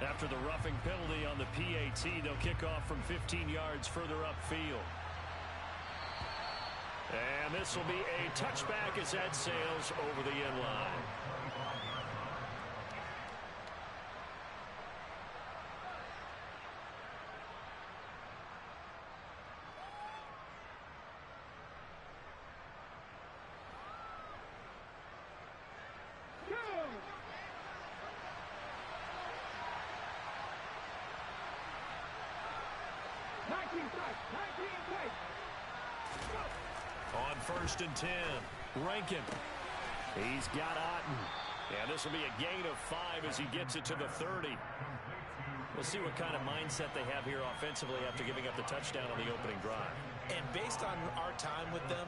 After the roughing penalty on the PAT, they'll kick off from 15 yards further upfield. And this will be a touchback as that sails over the end line. On 1st and 10, Rankin. He's got Otten. And this will be a gain of 5 as he gets it to the 30. We'll see what kind of mindset they have here offensively after giving up the touchdown on the opening drive. And based on our time with them,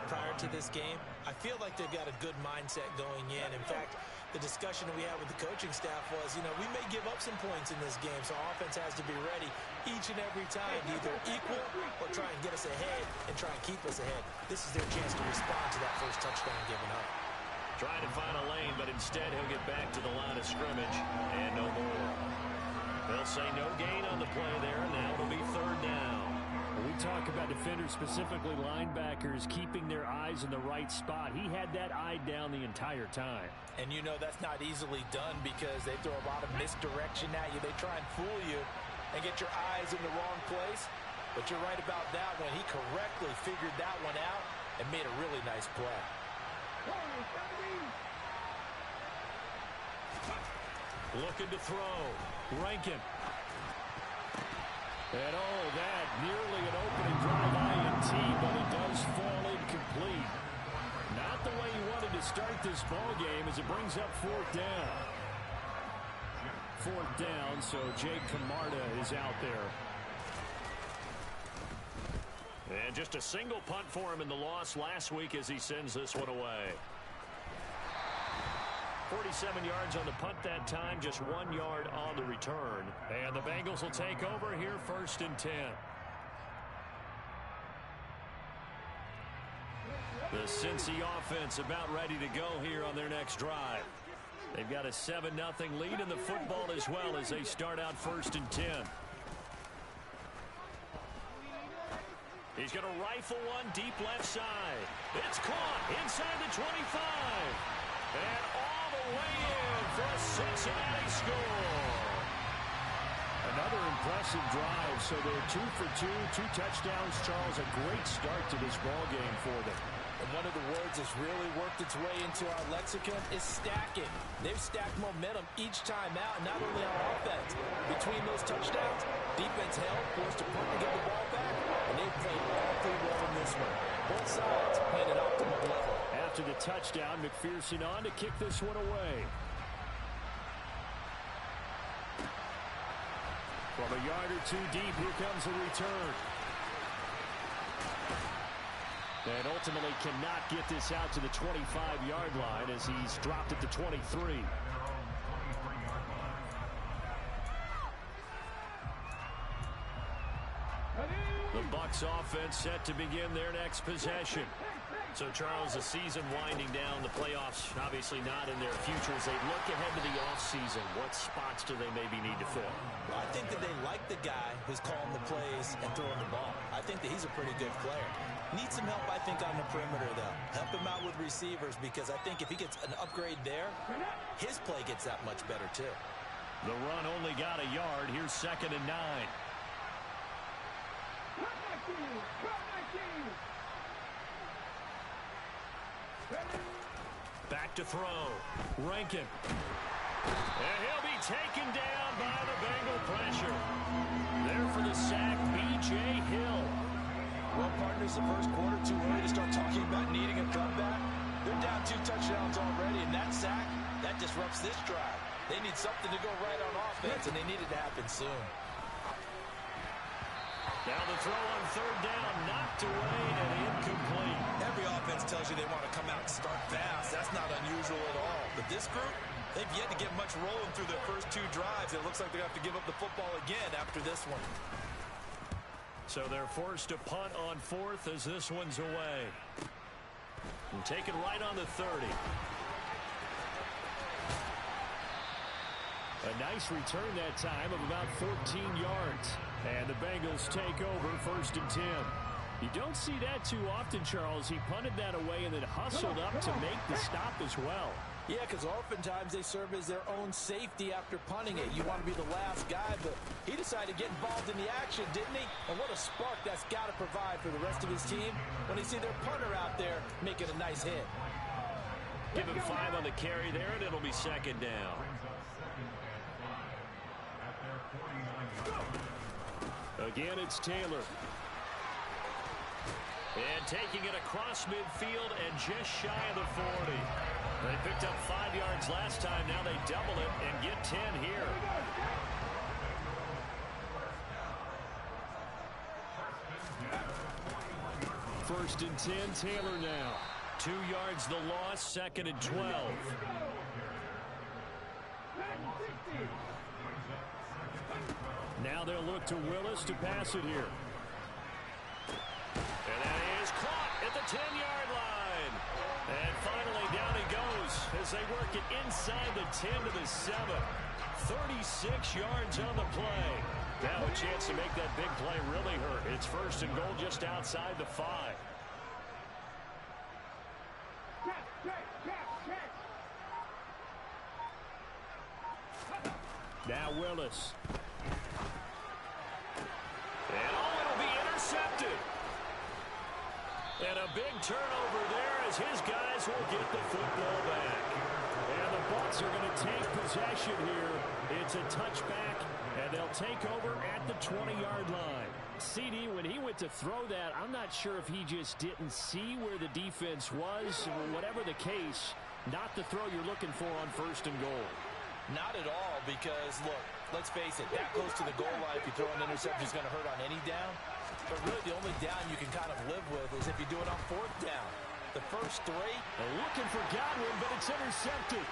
prior to this game, I feel like they've got a good mindset going in. In fact, the discussion we had with the coaching staff was, we may give up some points in this game, so our offense has to be ready each and every time to either equal or try and get us ahead and try and keep us ahead. This is their chance to respond to that first touchdown given up. Trying to find a lane, but instead he'll get back to the line of scrimmage and no more. They'll say no gain on the play there. Now it'll be 3rd down. We talk about defenders, specifically linebackers, keeping their eyes in the right spot. He had that eye down the entire time. And that's not easily done because they throw a lot of misdirection at you. They try and fool you and get your eyes in the wrong place. But you're right about that one. He correctly figured that one out and made a really nice play. Looking to throw. Rankin. And that nearly an opening drive INT, but it does fall incomplete. Not the way he wanted to start this ball game as it brings up 4th down. 4th down, so Jake Camarda is out there. And just a single punt for him in the loss last week as he sends this one away. 47 yards on the punt that time, just 1 yard on the return. And the Bengals will take over here 1st and 10. The Cincy offense about ready to go here on their next drive. They've got a 7-0 lead in the football as well as they start out 1st and 10. He's going to rifle one deep left side. It's caught inside the 25. And all the way in for a Cincinnati score. Another impressive drive. So they're 2 for 2, 2 touchdowns. Charles, a great start to this ball game for them. And one of the words that's really worked its way into our lexicon is stacking. They've stacked momentum each time out, not only on offense. Between those touchdowns, defense held, forced to punt to get the ball back, and they've played all through well in this one. Both sides playing at optimal level. After the touchdown, McPherson on to kick this one away. From a yard or 2 deep, here comes the return. And ultimately cannot get this out to the 25-yard line as he's dropped at the 23. The Bucs offense set to begin their next possession. So, Charles, the season winding down, the playoffs obviously not in their future. As they look ahead to the offseason, what spots do they maybe need to fill? Well, I think that they like the guy who's calling the plays and throwing the ball. I think that he's a pretty good player. Needs some help, I think, on the perimeter, though. Help him out with receivers because I think if he gets an upgrade there, his play gets that much better, too. The run only got a yard. Here's 2nd and 9. Back to throw. Rankin. And he'll be taken down by the Bengal pressure. There for the sack, B.J. Hill. Well, partners, the first quarter, too early to start talking about needing a comeback. They're down 2 touchdowns already, and that sack, that disrupts this drive. They need something to go right on offense, and they need it to happen soon. Now the throw on 3rd down, knocked away and incomplete. Every offense tells you they want to come out and start fast. That's not unusual at all. But this group, they've yet to get much rolling through their first 2 drives. It looks like they have to give up the football again after this one. So they're forced to punt on 4th as this one's away. And taken right on the 30. A nice return that time of about 14 yards. And the Bengals take over 1st and 10. You don't see that too often, Charles. He punted that away and then hustled up to make the stop as well. Yeah, because oftentimes they serve as their own safety after punting it. You want to be the last guy, but he decided to get involved in the action, didn't he? And what a spark that's got to provide for the rest of his team when they see their punter out there making a nice hit. Give him 5 on the carry there, and it'll be 2nd down. Again, it's Taylor. And taking it across midfield and just shy of the 40. They picked up 5 yards last time. Now they double it and get 10 here. First and 10, Taylor now. 2 yards the loss, 2nd and 12. Now they'll look to Willis to pass it here. And that is caught at the 10-yard line. And finally down he goes as they work it inside the 10 to the 7. 36 yards on the play. Now a chance to make that big play really hurt. It's 1st and goal just outside the 5. Now Willis. And it'll be intercepted. And a big turnover there as his guys will get the football back. And the Bucs are going to take possession here. It's a touchback, and they'll take over at the 20-yard line. CD, when he went to throw that, I'm not sure if he just didn't see where the defense was. Whatever the case, not the throw you're looking for on 1st and goal. Not at all, because, look, let's face it, that close to the goal line, if you throw an interception, is going to hurt on any down. But really, the only down you can kind of live with is if you do it on 4th down. The first 3. Looking for Godwin, but it's intercepted.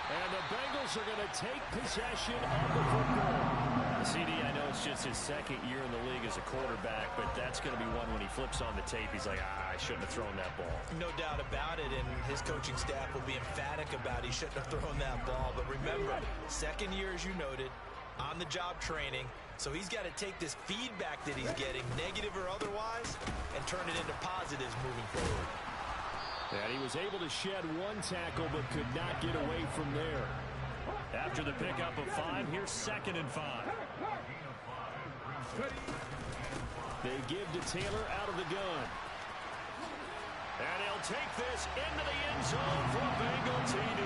And the Bengals are going to take possession of the football. CD, I know it's just his 2nd year in the league as a quarterback, but that's going to be one when he flips on the tape. He's like, I shouldn't have thrown that ball. No doubt about it, and his coaching staff will be emphatic about he shouldn't have thrown that ball. But remember, 2nd year, as you noted, on-the-job training. So he's got to take this feedback that he's getting, negative or otherwise, and turn it into positives moving forward. And he was able to shed 1 tackle but could not get away from there. After the pickup of 5, here's 2nd and 5. They give to Taylor out of the gun. And he'll take this into the end zone for a Bengal TD.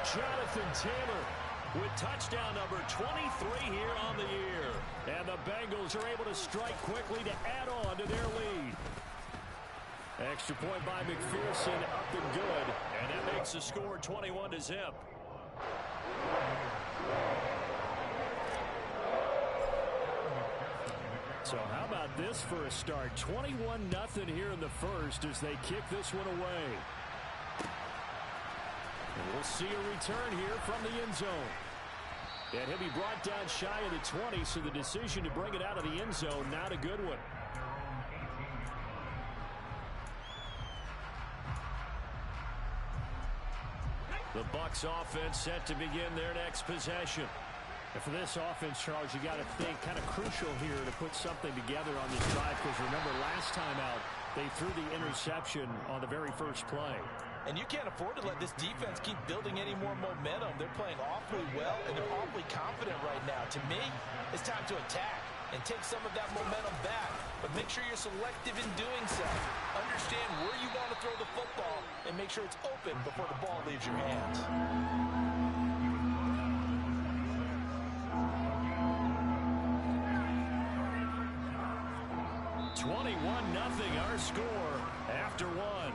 Jonathan Taylor with touchdown number 23 here on the year. And the Bengals are able to strike quickly to add on to their lead. Extra point by McPherson, up and good. And that makes the score 21-0. So how about this for a start? 21-0 here in the first as they kick this one away. And we'll see a return here from the end zone. And he'll be brought down shy of the 20, so the decision to bring it out of the end zone, not a good one. The Bucs offense set to begin their next possession. And for this offense, Charles, you got to think kind of crucial here to put something together on this drive, because remember last time out, they threw the interception on the very first play. And you can't afford to let this defense keep building any more momentum. They're playing awfully well, and they're awfully confident right now. To me, it's time to attack and take some of that momentum back. But make sure you're selective in doing so. Understand where you want to throw the football and make sure it's open before the ball leaves your hands. 21-0 our score after 1.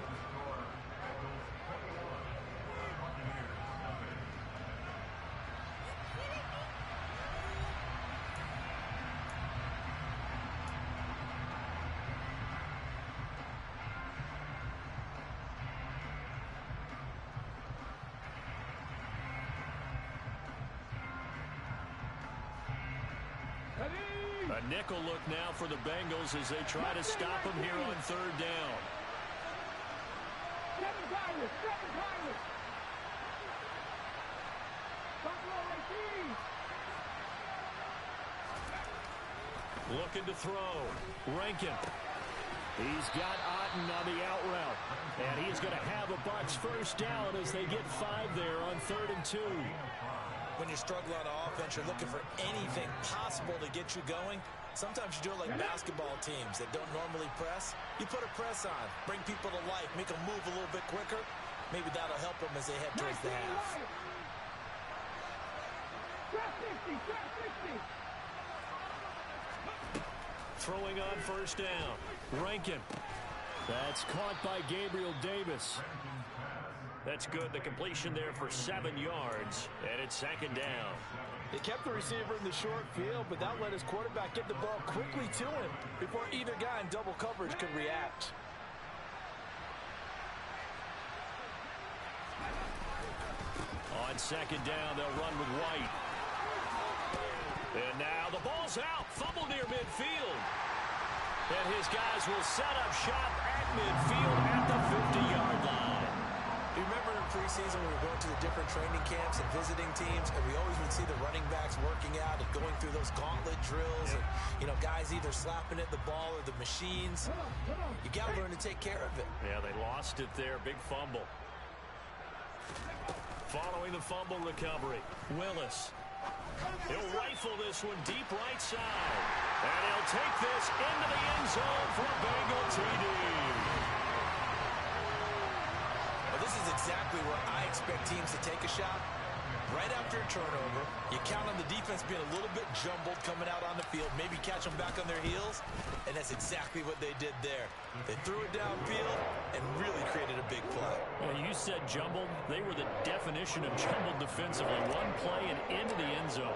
A nickel look now for the Bengals as they try to stop him here on 3rd down. Looking to throw. Rankin. He's got Otten on the out route. And he's going to have a Bucs first down as they get 5 there on 3rd and 2. When you're struggling on offense, you're looking for anything possible to get you going. Sometimes you do it like basketball teams that don't normally press. You put a press on, bring people to life, make them move a little bit quicker. Maybe that'll help them as they head towards the half. Throwing on first down. Rankin. That's caught by Gabriel Davis. That's good. The completion there for 7 yards, and it's 2nd down. They kept the receiver in the short field, but that let his quarterback get the ball quickly to him before either guy in double coverage could react. On 2nd down, they'll run with White. And now the ball's out. Fumble near midfield. And his guys will set up shop at midfield at the 50-yard line. You remember in preseason when we were going to the different training camps and visiting teams, and we always would see the running backs working out and going through those gauntlet drills, and, you know, guys either slapping at the ball or the machines. You got to learn to take care of it. Yeah, they lost it there. Big fumble. Following the fumble recovery, Willis. He'll rifle this one deep right side. And he'll take this into the end zone for a Bengal TD. Well, this is exactly where I expect teams to take a shot. Right after a turnover, you count on the defense being a little bit jumbled coming out on the field, maybe catch them back on their heels, and that's exactly what they did there. They threw it downfield and really created a big play. Well, you said jumbled. They were the definition of jumbled defensively. One play and into the end zone.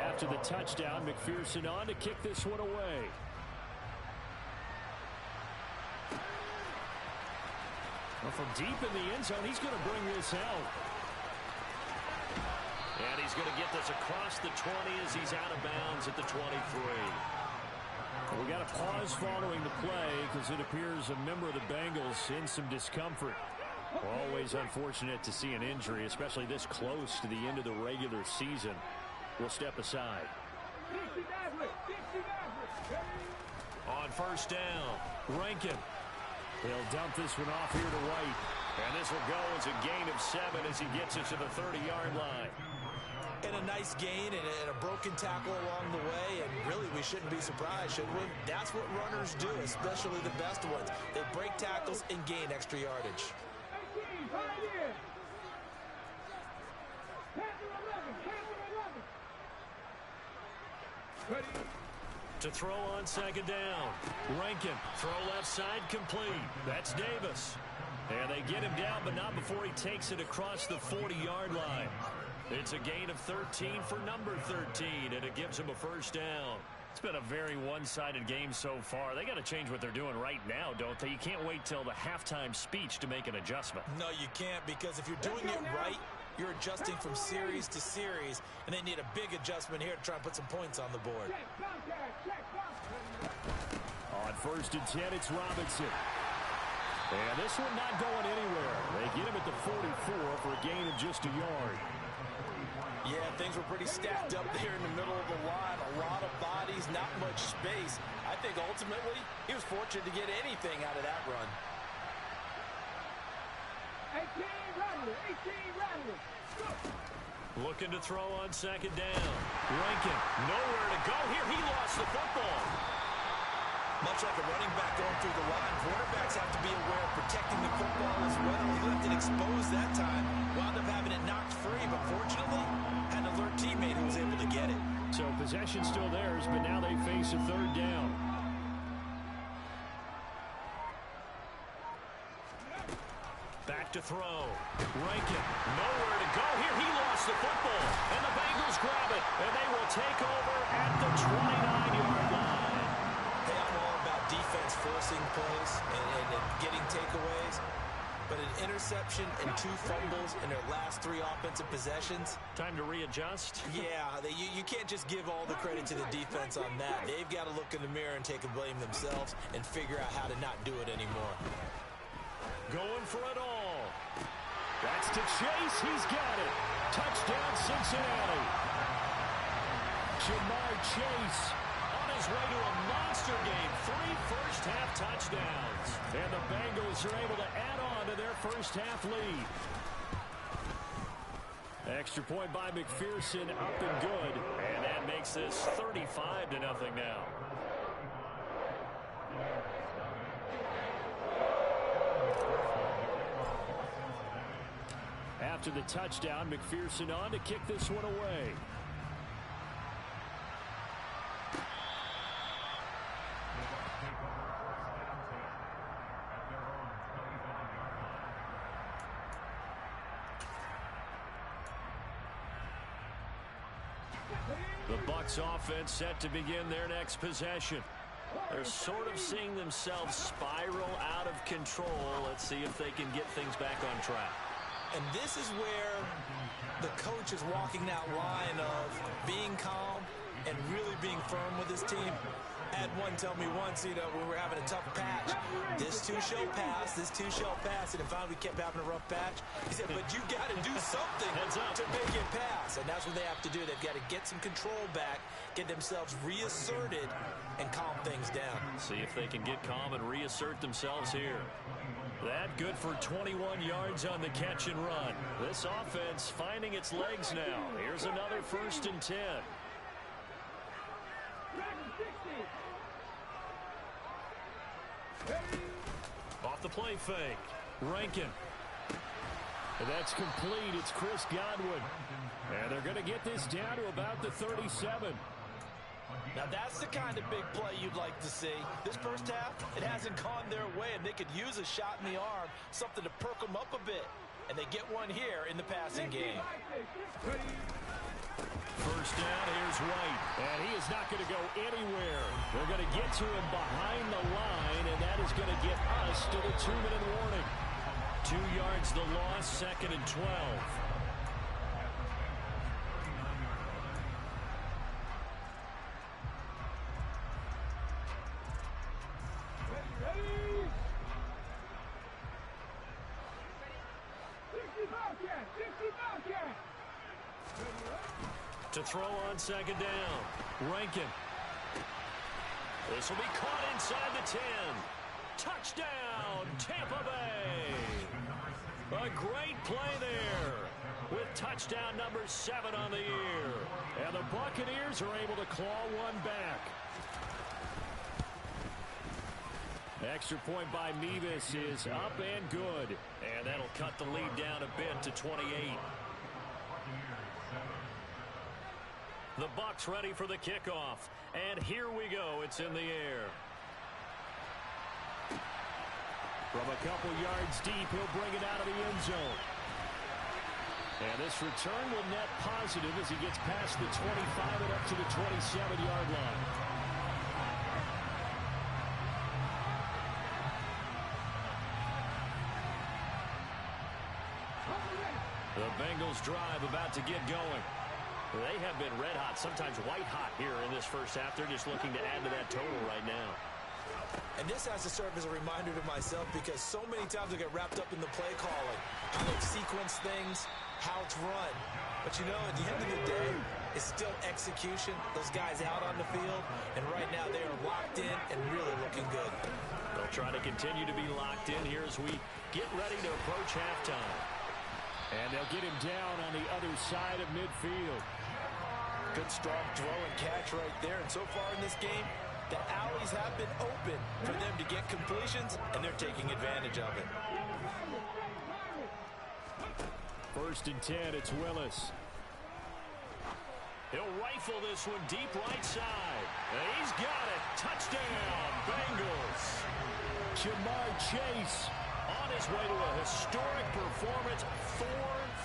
After the touchdown, McPherson on to kick this one away. Well, from deep in the end zone, he's going to bring this out. And he's going to get this across the 20 as he's out of bounds at the 23. We got a pause following the play because it appears a member of the Bengals in some discomfort. Always unfortunate to see an injury, especially this close to the end of the regular season. We'll step aside. On first down, Rankin. He'll dump this one off here to White. And this will go as a gain of 7 as he gets it to the 30-yard line. And a nice gain and a broken tackle along the way, and really we shouldn't be surprised, should we? That's what runners do, especially the best ones. They break tackles and gain extra yardage. To throw on 2nd down. Rankin, throw left side complete. That's Davis. And they get him down, but not before he takes it across the 40-yard line. It's a gain of 13 for number 13, and it gives him a first down. It's been a very one-sided game so far. They got to change what they're doing right now, don't they? You can't wait till the halftime speech to make an adjustment. No, you can't, because if you're doing it right, you're adjusting from series to series, and they need a big adjustment here to try and put some points on the board. On 1st and 10, it's Robinson. And this one not going anywhere. They get him at the 44 for a gain of just a yard. Yeah, things were pretty stacked up there in the middle of the line. A lot of bodies, not much space. I think ultimately he was fortunate to get anything out of that run. 18 Rattler. Looking to throw on 2nd down. Rankin, nowhere to go here. He lost the football. Much like a running back going through the line, quarterbacks have to be aware of protecting the football as well. He left it exposed that time, wound up having it knocked free, but fortunately, had an alert teammate who was able to get it. So possession still theirs, but now they face a 3rd down. Back to throw. Rankin, nowhere to go here. He lost the football, and the Bengals grab it, and they will take over at the 29-yard line. Hey, I'm all about defense forcing plays and getting takeaways, but an interception and 2 fumbles in their last 3 offensive possessions. Time to readjust? Yeah, you can't just give all the credit to the defense on that. They've got to look in the mirror and take a blame themselves and figure out how to not do it anymore. Going for it all. That's to Chase. He's got it. Touchdown, Cincinnati. Jamar Chase on a his way to a monster game. 3 first-half touchdowns. And the Bengals are able to add on to their first-half lead. Extra point by McPherson, up and good. And that makes this 35-0 now. After the touchdown, McPherson on to kick this one away. The Bucs offense set to begin their next possession. They're sort of seeing themselves spiral out of control. Let's see if they can get things back on track. And this is where the coach is walking that line of being calm and really being firm with his team. I had one tell me once, when we were having a tough patch, this too shall pass, this too shall pass. And if finally we kept having a rough patch, he said, but you got to do something to make it pass. And that's what they have to do. They've got to get some control back, get themselves reasserted, and calm things down. See if they can get calm and reassert themselves here. That good for 21 yards on the catch and run. This offense finding its legs now. Here's another 1st and 10. Off the play fake. Rankin. And that's complete. It's Chris Godwin. And they're going to get this down to about the 37. Now that's the kind of big play you'd like to see. This first half, it hasn't gone their way, and they could use a shot in the arm, something to perk them up a bit. And they get one here in the passing game. First down, here's White. And he is not going to go anywhere. They're going to get to him behind the line, and that is going to get us to the 2-minute warning. 2 yards the loss, 2nd and 12. To throw on 2nd down. Rankin. This will be caught inside the 10. Touchdown, Tampa Bay. A great play there with touchdown number 7 on the year. And the Buccaneers are able to claw one back. Extra point by Mevis is up and good. And that'll cut the lead down a bit to 28. The Bucs ready for the kickoff. And here we go. It's in the air. From a couple yards deep, he'll bring it out of the end zone. And this return will net positive as he gets past the 25 and up to the 27-yard line. The Bengals drive about to get going. They have been red hot, sometimes white hot here in this first half. They're just looking to add to that total right now. And this has to serve as a reminder to myself because so many times I get wrapped up in the play calling, how they sequence things, how it's run. But at the end of the day, it's still execution. Those guys out on the field, and right now they are locked in and really looking good. They'll try to continue to be locked in here as we get ready to approach halftime. And they'll get him down on the other side of midfield. Good strong throw and catch right there. And so far in this game, the alleys have been open for them to get completions, and they're taking advantage of it. 1st and 10, it's Willis. He'll rifle this one deep right side. And he's got it. Touchdown, Bengals. Jamar Chase on his way to a historic performance. 4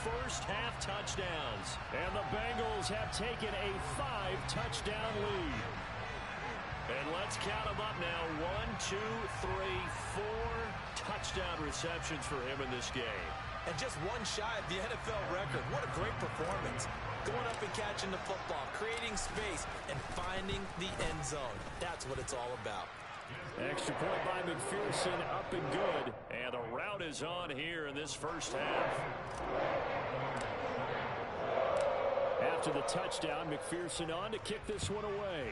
first-half touchdowns. And the Bengals have taken a 5-touchdown lead. And let's count them up now. 1, 2, 3, 4 touchdown receptions for him in this game. And just one shy of the NFL record. What a great performance. Going up and catching the football, creating space, and finding the end zone. That's what it's all about. Extra point by McPherson, up and good. And the route is on here in this first half. After the touchdown, McPherson on to kick this one away.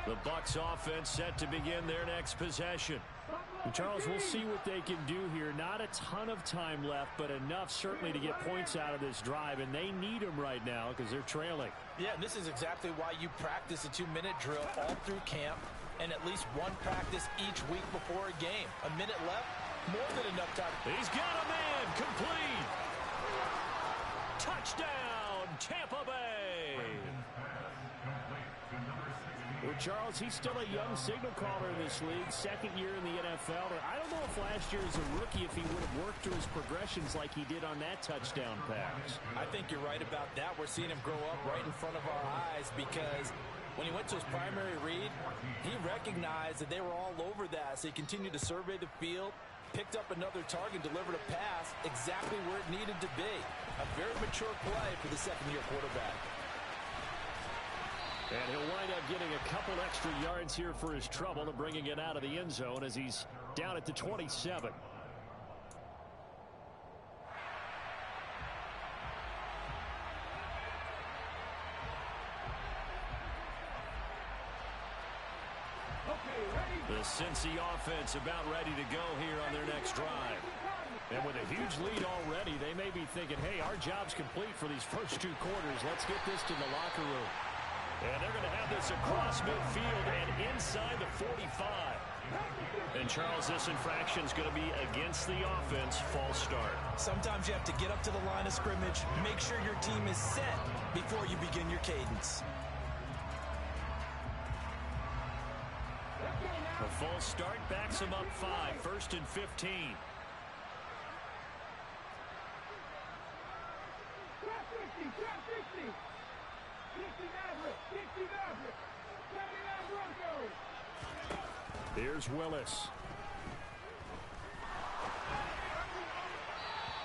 The Bucs offense set to begin their next possession. And Charles, we'll see what they can do here. Not a ton of time left, but enough certainly to get points out of this drive, and they need them right now because they're trailing. Yeah, and this is exactly why you practice a 2-minute drill all through camp and at least one practice each week before a game. A minute left, more than enough time. He's got a man, complete. Touchdown, Tampa Bay. Well, Charles, he's still a young signal caller in this league, second year in the NFL. And I don't know if last year as a rookie, if he would have worked through his progressions like he did on that touchdown pass. I think you're right about that. We're seeing him grow up right in front of our eyes because when he went to his primary read, he recognized that they were all over that. So he continued to survey the field, picked up another target, delivered a pass exactly where it needed to be. A very mature play for the second-year quarterback. And he'll wind up getting a couple extra yards here for his trouble and bringing it out of the end zone as he's down at the 27. The Cincy offense about ready to go here on their next drive. And with a huge lead already, they may be thinking, hey, our job's complete for these first two quarters. Let's get this to the locker room. And they're going to have this across midfield and inside the 45. And, Charles, this infraction is going to be against the offense. False start. Sometimes you have to get up to the line of scrimmage, make sure your team is set before you begin your cadence. A false start backs him up 5, 1st and 15. Here's Willis.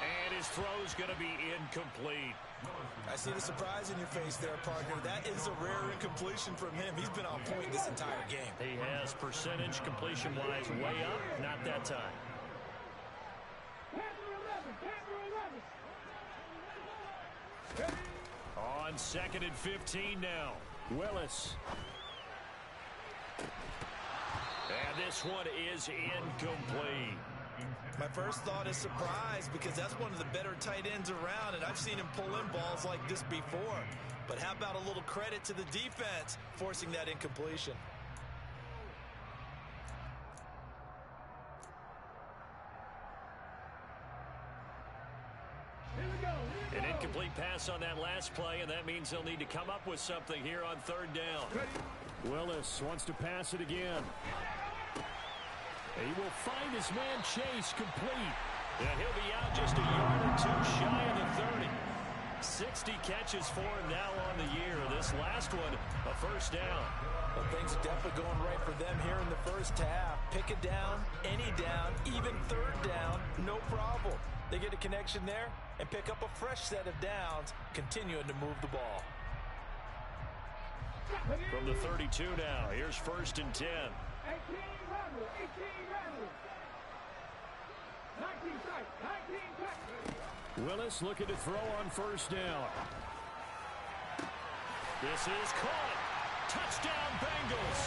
And his throw's going to be incomplete. I see the surprise in your face there, partner. That is a rare incompletion from him. He's been on point this entire game. He has percentage completion-wise way up. Not that time. On 2nd and 15 now. Willis. And this one is incomplete. My first thought is surprise because that's one of the better tight ends around, and I've seen him pull in balls like this before. But how about a little credit to the defense forcing that incompletion? An incomplete pass on that last play, and that means they'll need to come up with something here on 3rd down. Willis wants to pass it again. He will find his man Chase complete. And he'll be out just a yard or two shy of the 30. 60 catches for him now on the year. This last one, a 1st down. Well, things are definitely going right for them here in the first half. Pick it down, any down, even 3rd down, no problem. They get a connection there and pick up a fresh set of downs, continuing to move the ball. From the 32 now, here's 1st and 10. 18 Randall. 19 strikes. Willis looking to throw on 1st down. This is caught. Touchdown, Bengals.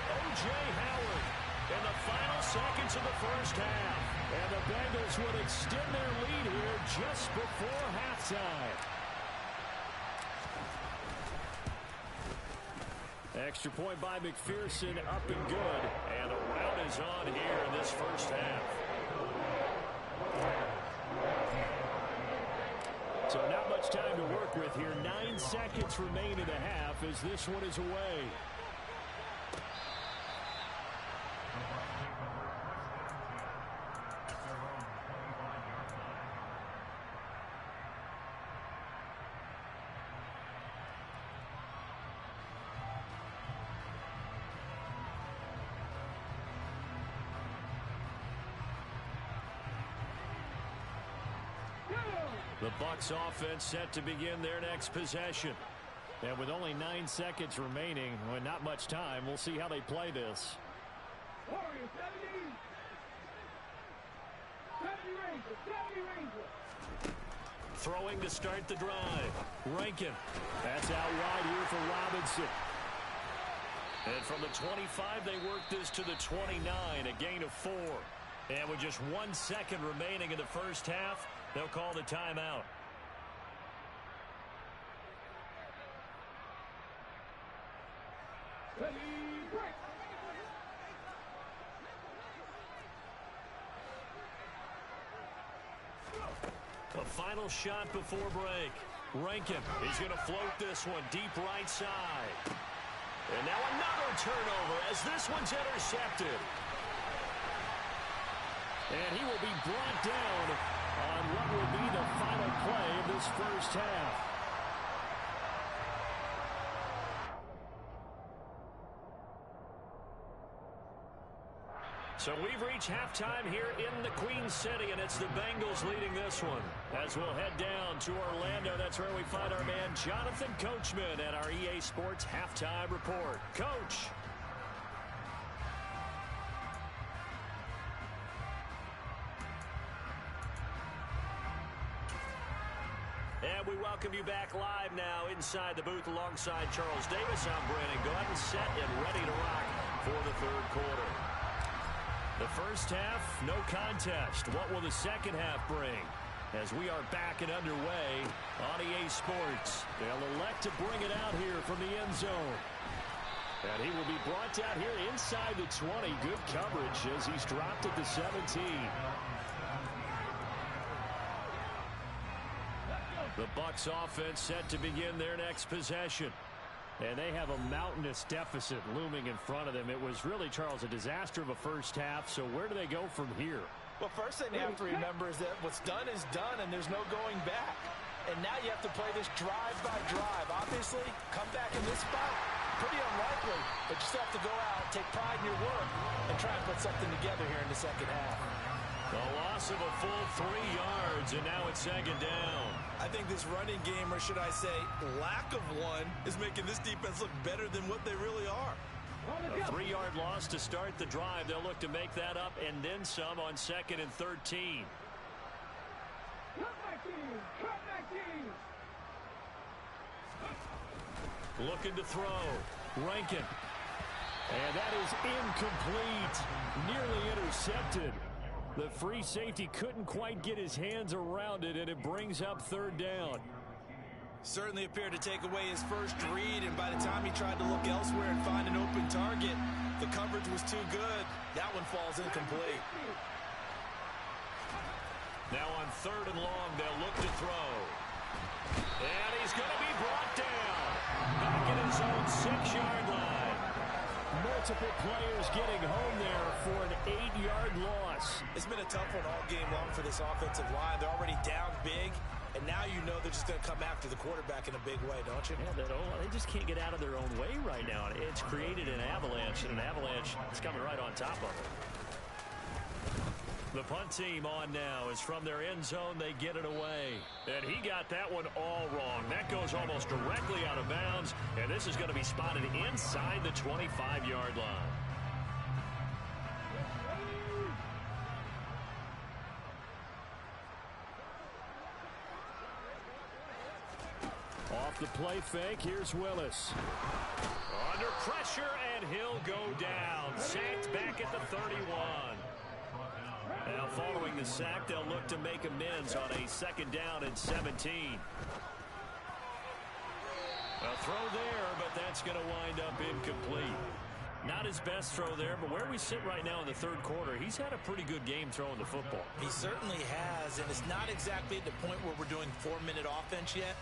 O.J. Howard in the final seconds of the first half. And the Bengals would extend their lead here just before halftime. Extra point by McPherson, up and good. And the rout is on here in this first half. So not much time to work with here. 9 seconds remain in the half as this one is away. The Bucs offense set to begin their next possession. And with only 9 seconds remaining, well, not much time, we'll see how they play this. Warriors, 70 Ranger. Throwing to start the drive. Rankin. That's out wide here for Robinson. And from the 25, they work this to the 29, a gain of 4. And with just 1 second remaining in the first half, they'll call the timeout. A final shot before break. Rankin is going to float this one deep right side. And now another turnover as this one's intercepted. And he will be brought down on what will be the final play of this first half. So we've reached halftime here in the Queen City, and it's the Bengals leading this one. As we'll head down to Orlando, that's where we find our man Jonathan Coachman at our EA Sports Halftime Report. Coach. And we welcome you back live now inside the booth alongside Charles Davis. I'm Brandon Gaudin, set and ready to rock for the third quarter. The first half, no contest. What will the second half bring? As we are back and underway on EA Sports. They'll elect to bring it out here from the end zone. And he will be brought down here inside the 20. Good coverage as he's dropped at the 17. The Bucs offense set to begin their next possession. And they have a mountainous deficit looming in front of them. It was really, Charles, a disaster of a first half. So where do they go from here? Well, first thing you have to remember is that what's done is done, and there's no going back. And now you have to play this drive by drive. Obviously, come back in this spot, pretty unlikely. But you still have to go out, take pride in your work, and try and put something together here in the second half. A loss of a full 3 yards, and now it's second down. I think this running game, or should I say lack of one, is making this defense look better than what they really are. A 3-yard loss to start the drive. They'll look to make that up and then some on 2nd and 13. Looking to throw. Rankin. And that is incomplete. Nearly intercepted. The free safety couldn't quite get his hands around it, and it brings up 3rd down. Certainly appeared to take away his first read, and by the time he tried to look elsewhere and find an open target, the coverage was too good. That one falls incomplete. Now on 3rd and long, they'll look to throw. And he's going to be brought down. Back in his own 6-yard line. Multiple players getting home there for an 8-yard loss. It's been a tough one all game long for this offensive line. They're already down big, and now you know they're just going to come after the quarterback in a big way, don't you? Yeah, they just can't get out of their own way right now. It's created an avalanche, and an avalanche is coming right on top of it. The punt team on now is from their end zone. They get it away. And he got that one all wrong. That goes almost directly out of bounds. And this is going to be spotted inside the 25-yard line. Off the play fake, here's Willis. Under pressure, and he'll go down. Sacked back at the 31. Now following the sack, they'll look to make amends on a 2nd down and 17. A throw there, but that's going to wind up incomplete. Not his best throw there, but where we sit right now in the 3rd quarter, he's had a pretty good game throwing the football. He certainly has, and it's not exactly at the point where we're doing 4-minute offense yet,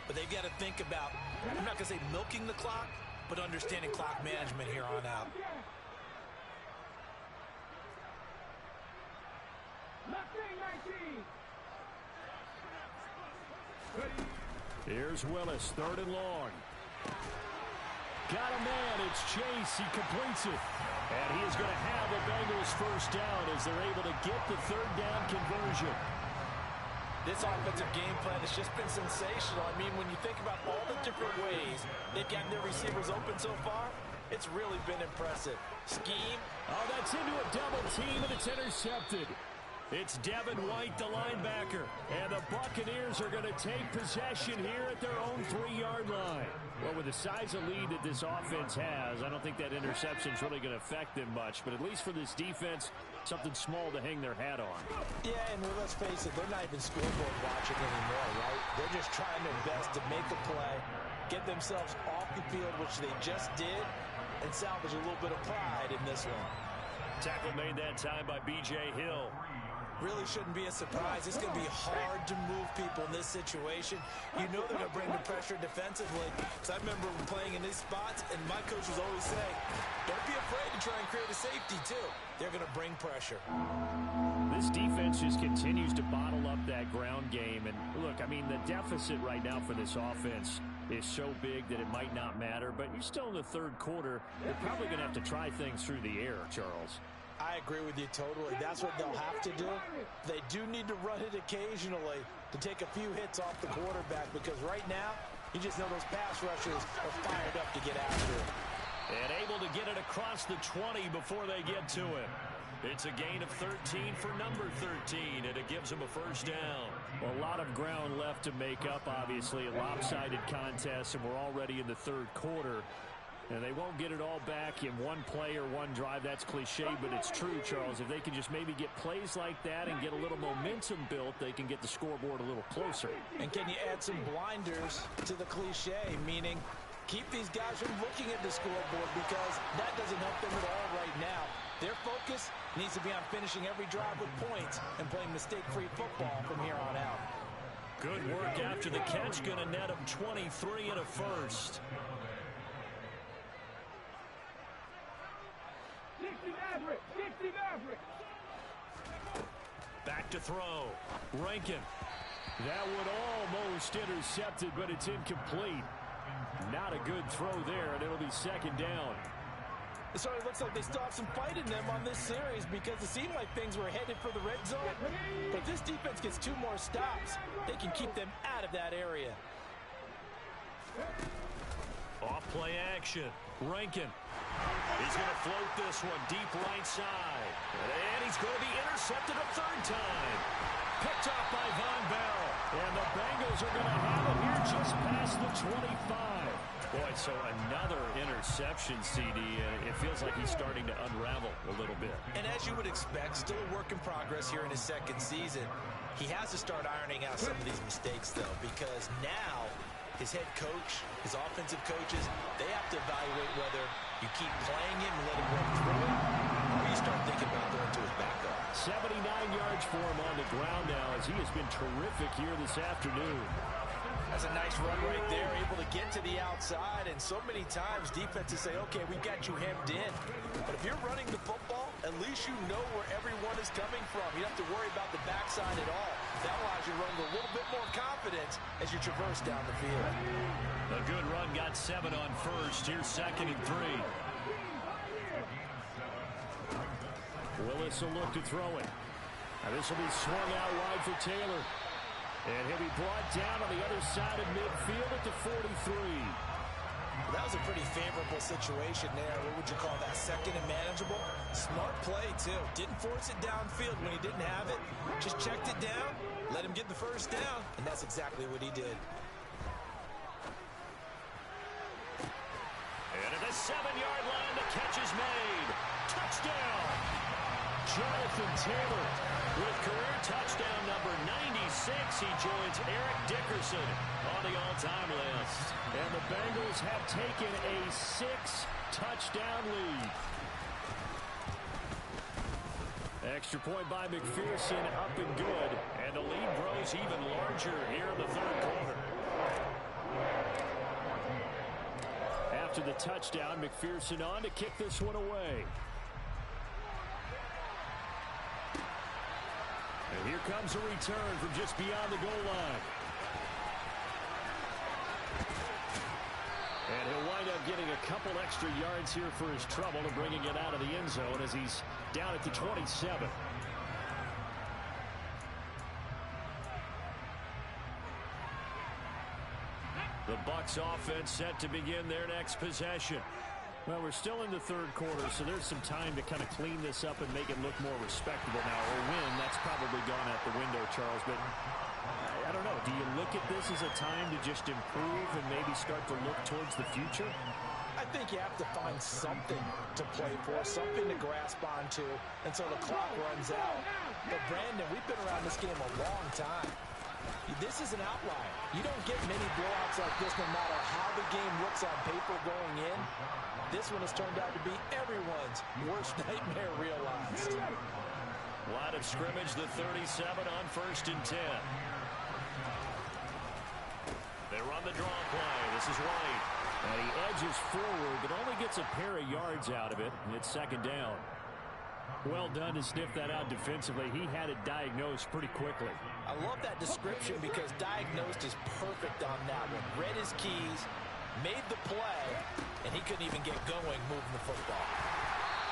but they've got to think about, I'm not going to say milking the clock, but understanding clock management here on out. Here's Willis, 3rd and long. Got a man, it's Chase, he completes it. And he is going to have the Bengals 1st down as they're able to get the 3rd down conversion. This offensive game plan has just been sensational. I mean, when you think about all the different ways they've gotten their receivers open so far, it's really been impressive. Scheme. Oh, that's into a double team, and it's intercepted. It's Devin White, the linebacker. And the Buccaneers are going to take possession here at their own 3-yard line. Well, with the size of lead that this offense has, I don't think that interception is really going to affect them much. But at least for this defense, something small to hang their hat on. Yeah, and let's face it, they're not even scoreboard watching anymore, right? They're just trying their best to make a play, get themselves off the field, which they just did, and salvage a little bit of pride in this one. Tackle made that time by B.J. Hill. Really shouldn't be a surprise. It's going to be hard to move people in this situation. You know they're going to bring the pressure defensively. Because I remember playing in these spots, and my coach was always saying, don't be afraid to try and create a safety, too. They're going to bring pressure. This defense just continues to bottle up that ground game. And, look, I mean, the deficit right now for this offense is so big that it might not matter. But you're still in the third quarter. They're probably going to have to try things through the air, Charles. I agree with you totally. That's what they'll have to do. They do need to run it occasionally to take a few hits off the quarterback because right now, you just know those pass rushers are fired up to get after it. And able to get it across the 20 before they get to him. It's a gain of 13 for number 13, and it gives them a first down. Well, a lot of ground left to make up, obviously, a lopsided contest, and we're already in the third quarter. And they won't get it all back in one play or one drive. That's cliche, but it's true, Charles. If they can just maybe get plays like that and get a little momentum built, they can get the scoreboard a little closer. And can you add some blinders to the cliche, meaning keep these guys from looking at the scoreboard because that doesn't help them at all right now. Their focus needs to be on finishing every drive with points and playing mistake-free football from here on out. Good work after the catch. Going to net them 23 and a first. 60 Maverick, 60 Maverick. Back to throw. Rankin. That one almost intercepted, but it's incomplete. Not a good throw there, and it'll be second down. It sort of looks like they still have some fight in them on this series because it seemed like things were headed for the red zone. But if this defense gets 2 more stops, they can keep them out of that area. Off play action. Rankin. He's going to float this one deep right side. And he's going to be intercepted a third time. Picked off by Von Bell. And the Bengals are going to have it here just past the 25. Boy, so another interception, CD. It feels like he's starting to unravel a little bit. And as you would expect, still a work in progress here in his second season. He has to start ironing out some of these mistakes, though, because now his head coach, his offensive coaches, they have to evaluate whether you keep playing him and let him run through it, or you start thinking about going to his backup. 79 yards for him on the ground now as he has been terrific here this afternoon. That's a nice run right there, able to get to the outside, and so many times defenses say, okay, we've got you hemmed in. But if you're running the football, at least you know where everyone is coming from. You don't have to worry about the backside at all. That allows you to run with a little bit more confidence as you traverse down the field. A good run, got 7 on first. Here's 2nd and 3. Willis will look to throw it. Now this will be swung out wide for Taylor. And he'll be brought down on the other side of midfield at the 43. That was a pretty favorable situation there. What would you call that? Second and manageable? Smart play, too. Didn't force it downfield when he didn't have it. Just checked it down, let him get the first down, and that's exactly what he did. And at the 7-yard line, the catch is made. Touchdown! Jonathan Taylor with career touchdown number 96. He joins Eric Dickerson on the all-time list. And the Bengals have taken a 6-touchdown lead. Extra point by McPherson, up and good. And the lead grows even larger here in the third quarter. After the touchdown, McPherson on to kick this one away. And here comes a return from just beyond the goal line. And he'll wind up getting a couple extra yards here for his trouble and bringing it out of the end zone as he's down at the 27. The Bucs offense set to begin their next possession. Well, we're still in the third quarter, so there's some time to kind of clean this up and make it look more respectable now. Or win, that's probably gone out the window, Charles. But I don't know. Do you look at this as a time to just improve and maybe start to look towards the future? I think you have to find something to play for, something to grasp onto until the clock runs out. But, Brandon, we've been around this game a long time. This is an outlier. You don't get many blowouts like this no matter how the game looks on paper going in. This one has turned out to be everyone's worst nightmare realized. Line of scrimmage, the 37 on 1st and 10. They run the draw play. This is White. And he edges forward, but only gets a pair of yards out of it. And it's 2nd down. Well done to sniff that out defensively. He had it diagnosed pretty quickly. I love that description because diagnosed is perfect on that one. Read his keys, made the play, and he couldn't even get going moving the football.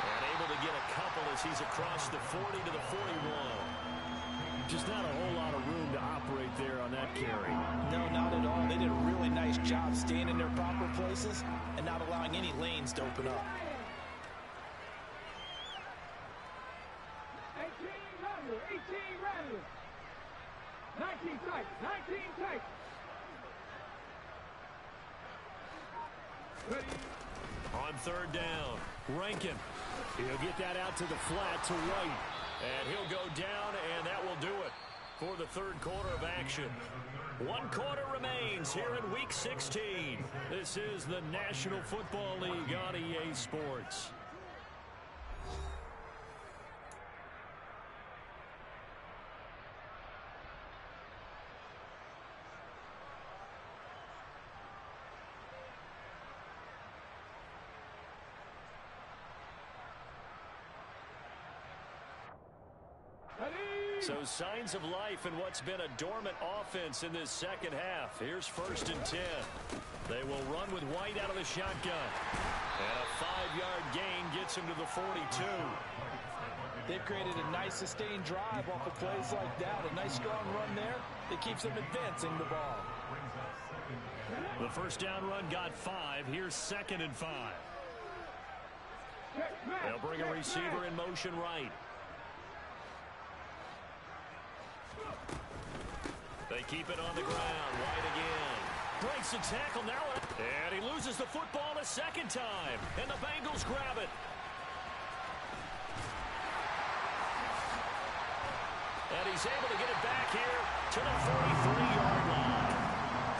And able to get a couple as he's across the 40 to the 41. Just not a whole lot of room to operate there on that carry. No, not at all. They did a really nice job staying in their proper places and not allowing any lanes to open up. 18 Rattler. 19 tight. 19 tight. Ready. On 3rd down, Rankin. He'll get that out to the flat to White. And he'll go down, and that will do it for the 3rd quarter of action. 1 quarter remains here in Week 16. This is the National Football League on EA Sports. So signs of life in what's been a dormant offense in this 2nd half. Here's 1st and 10. They will run with White out of the shotgun. And a 5-yard gain gets him to the 42. They've created a nice sustained drive off of plays like that. A nice strong run there that keeps them advancing the ball. The 1st down run got 5. Here's 2nd and 5. They'll bring a receiver in motion right. They keep it on the ground. White again. Breaks the tackle now. And he loses the football a 2nd time. And the Bengals grab it. And he's able to get it back here to the 43-yard line.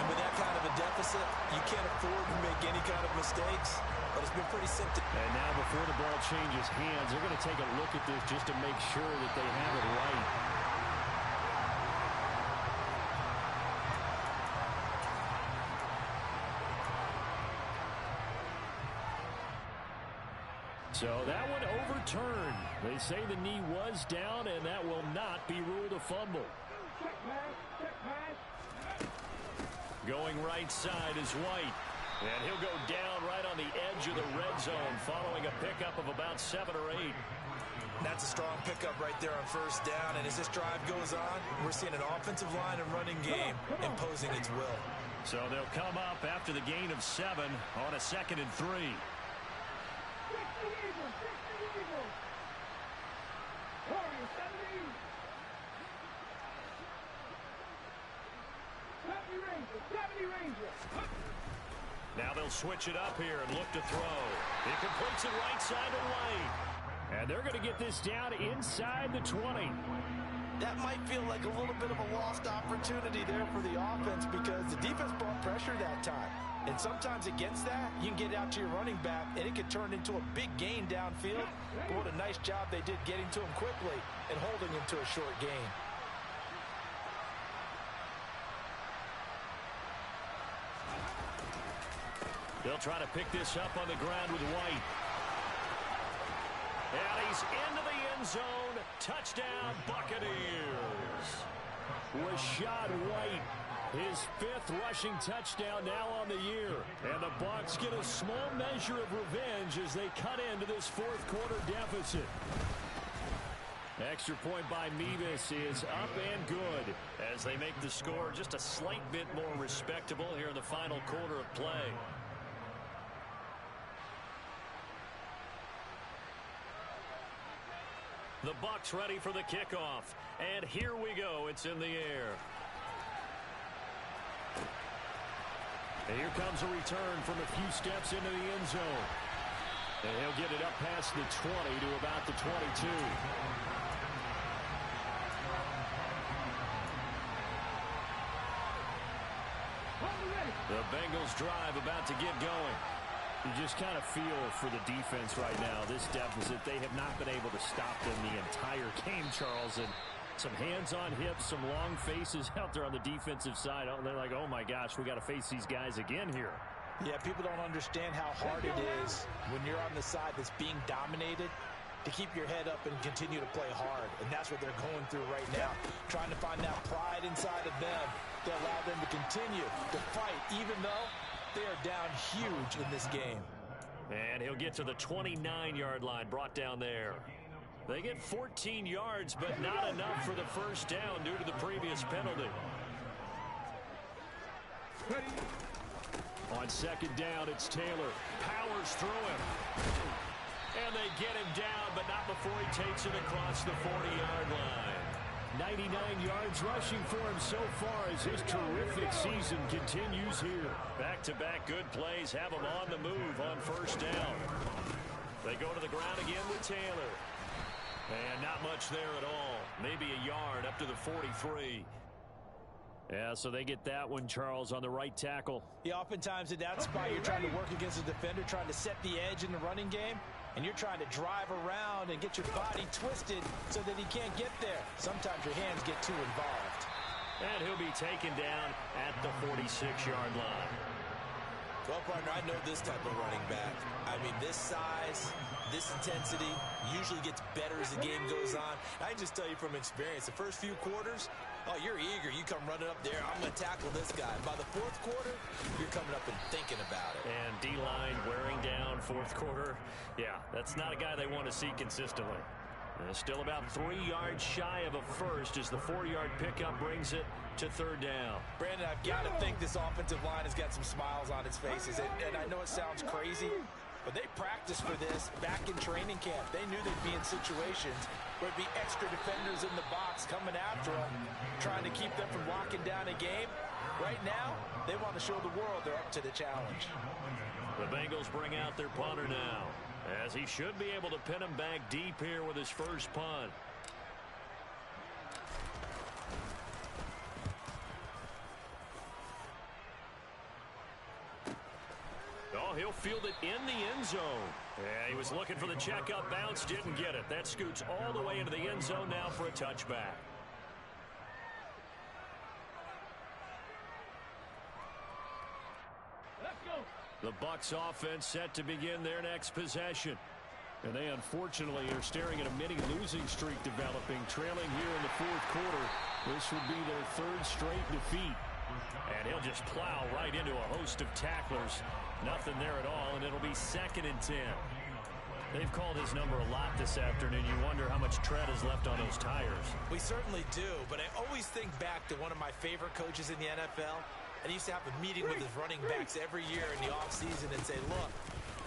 And with that kind of a deficit, you can't afford to make any kind of mistakes. But it's been pretty simple. And now before the ball changes hands, they're going to take a look at this just to make sure that they have it right. So that one overturned. They say the knee was down, and that will not be ruled a fumble. Going right side is White. And he'll go down right on the edge of the red zone following a pickup of about 7 or 8. That's a strong pickup right there on 1st down. And as this drive goes on, we're seeing an offensive line and running game imposing its will. So they'll come up after the gain of 7 on a 2nd and 3. Now they'll switch it up here and look to throw. He completes it right side to White. And they're going to get this down inside the 20. That might feel like a little bit of a lost opportunity there for the offense because the defense brought pressure that time. And sometimes against that, you can get out to your running back, and it could turn into a big gain downfield. But what a nice job they did getting to him quickly and holding him to a short gain. They'll try to pick this up on the ground with White. And he's into the end zone. Touchdown, Buccaneers. Rashad White, his 5th rushing touchdown now on the year. And the Bucs get a small measure of revenge as they cut into this 4th quarter deficit. Extra point by Mevis is up and good as they make the score just a slight bit more respectable here in the final quarter of play. The Bucs ready for the kickoff. And here we go. It's in the air. And here comes a return from a few steps into the end zone. And he'll get it up past the 20 to about the 22. The Bengals drive about to get going. You just kind of feel for the defense right now. This deficit, they have not been able to stop them the entire game, Charles. And some hands on hips, some long faces out there on the defensive side. They're like, oh my gosh, we got to face these guys again here. Yeah, people don't understand how hard it is when you're on the side that's being dominated to keep your head up and continue to play hard. And that's what they're going through right now, trying to find that pride inside of them to allow them to continue to fight, even though they are down huge in this game. And he'll get to the 29-yard line, brought down there. They get 14 yards, but not enough for the first down due to the previous penalty. On second down, it's Taylor. Powers through him. And they get him down, but not before he takes it across the 40-yard line. 99 yards rushing for him so far as his terrific season continues here. Back-to-back good plays have him on the move on first down. They go to the ground again with Taylor. And not much there at all. Maybe a yard up to the 43. Yeah, so they get that one, Charles, on the right tackle. Yeah, oftentimes in that spot, you're trying to work against a defender, trying to set the edge in the running game, and you're trying to drive around and get your body twisted so that he can't get there. Sometimes your hands get too involved. And he'll be taken down at the 46-yard line. Well, partner, I know this type of running back. I mean, this size, this intensity usually gets better as the game goes on. I can just tell you from experience, the first few quarters, oh, you're eager. You come running up there. I'm going to tackle this guy. By the fourth quarter, you're coming up and thinking about it. And D-line wearing down fourth quarter. Yeah, that's not a guy they want to see consistently. Still about 3 yards shy of a first as the 4-yard pickup brings it to third down. Brandon, I've got to think this offensive line has got some smiles on its faces. And I know it sounds crazy, but they practiced for this back in training camp. They knew they'd be in situations where it'd be extra defenders in the box coming after them, trying to keep them from locking down a game. Right now, they want to show the world they're up to the challenge. The Bengals bring out their punter now, as he should be able to pin him back deep here with his first punt. Oh, he'll field it in the end zone. Yeah, he was looking for the checkup bounce, didn't get it. That scoots all the way into the end zone now for a touchback. The Bucs offense set to begin their next possession. And they unfortunately are staring at a mini losing streak developing, trailing here in the fourth quarter. This would be their third straight defeat. And he'll just plow right into a host of tacklers. Nothing there at all, and it'll be 2nd and 10. They've called his number a lot this afternoon. You wonder how much tread is left on those tires. We certainly do, but I always think back to one of my favorite coaches in the NFL. And he used to have a meeting with his running backs every year in the offseason and say, look,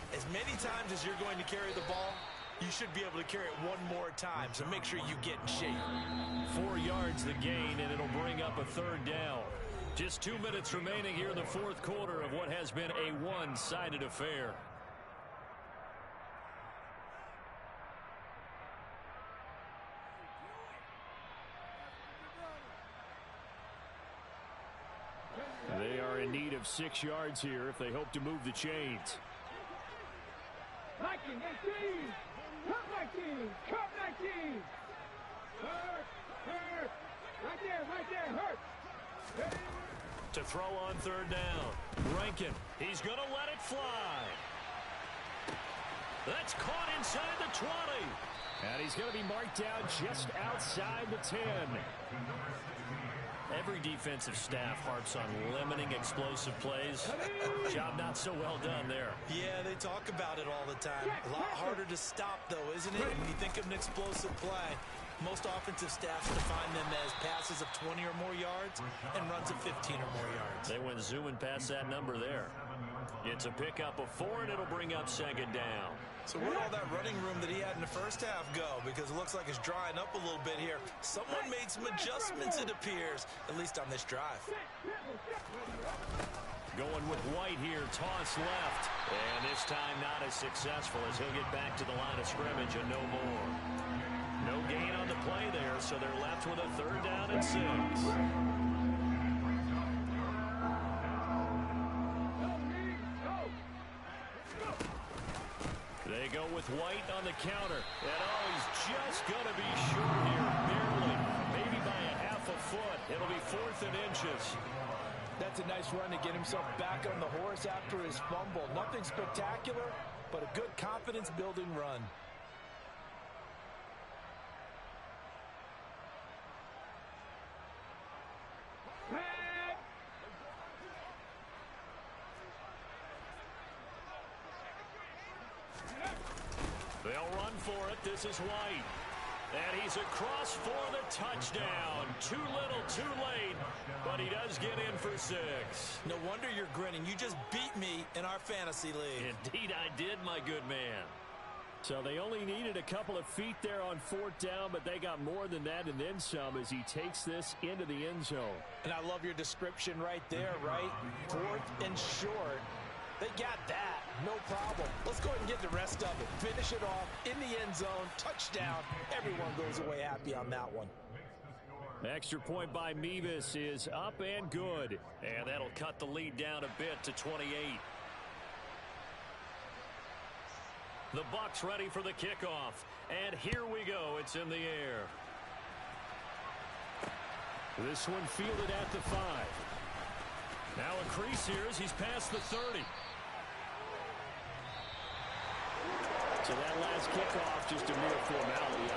as many times as you're going to carry the ball, you should be able to carry it one more time, so make sure you get in shape. 4 yards the gain, and it'll bring up a third down. Just 2 minutes remaining here in the fourth quarter of what has been a one-sided affair. They are in need of 6 yards here if they hope to move the chains. 19, 18, cut 19, cut 19. Hurt, right there, hurt. To throw on third down. Rankin, he's going to let it fly. That's caught inside the 20. And he's going to be marked down just outside the 10. Every defensive staff harps on limiting explosive plays. Job not so well done there. Yeah, they talk about it all the time. A lot harder to stop, though, isn't it? When you think of an explosive play, most offensive staffs define them as passes of 20 or more yards and runs of 15 or more yards. They went zooming past that number there. It's a pickup of 4, and it'll bring up second down. So where'd all that running room that he had in the first half go? Because it looks like it's drying up a little bit here. Someone made some adjustments, it appears, at least on this drive. Going with White here, toss left. And this time not as successful as he'll get back to the line of scrimmage and no more. No gain on the play there, so they're left with a 3rd down and 6. They go with White on the counter. And he's just going to be short here, barely. Maybe by a half a foot. It'll be 4th and inches. That's a nice run to get himself back on the horse after his fumble. Nothing spectacular, but a good confidence-building run. They'll run for it. This is White. And he's across for the touchdown. Too little, too late. But he does get in for 6. No wonder you're grinning. You just beat me in our fantasy league. Indeed I did, my good man. So they only needed a couple of feet there on 4th down, but they got more than that and then some as he takes this into the end zone. And I love your description right there, right? 4th and short. They got that. No problem. Let's go ahead and get the rest of it. Finish it off in the end zone. Touchdown. Everyone goes away happy on that one. Extra point by Mevis is up and good. And that'll cut the lead down a bit to 28. The Bucs ready for the kickoff. And here we go. It's in the air. This one fielded at the 5. Now a crease here as he's past the 30. So that last kickoff just a mere formality.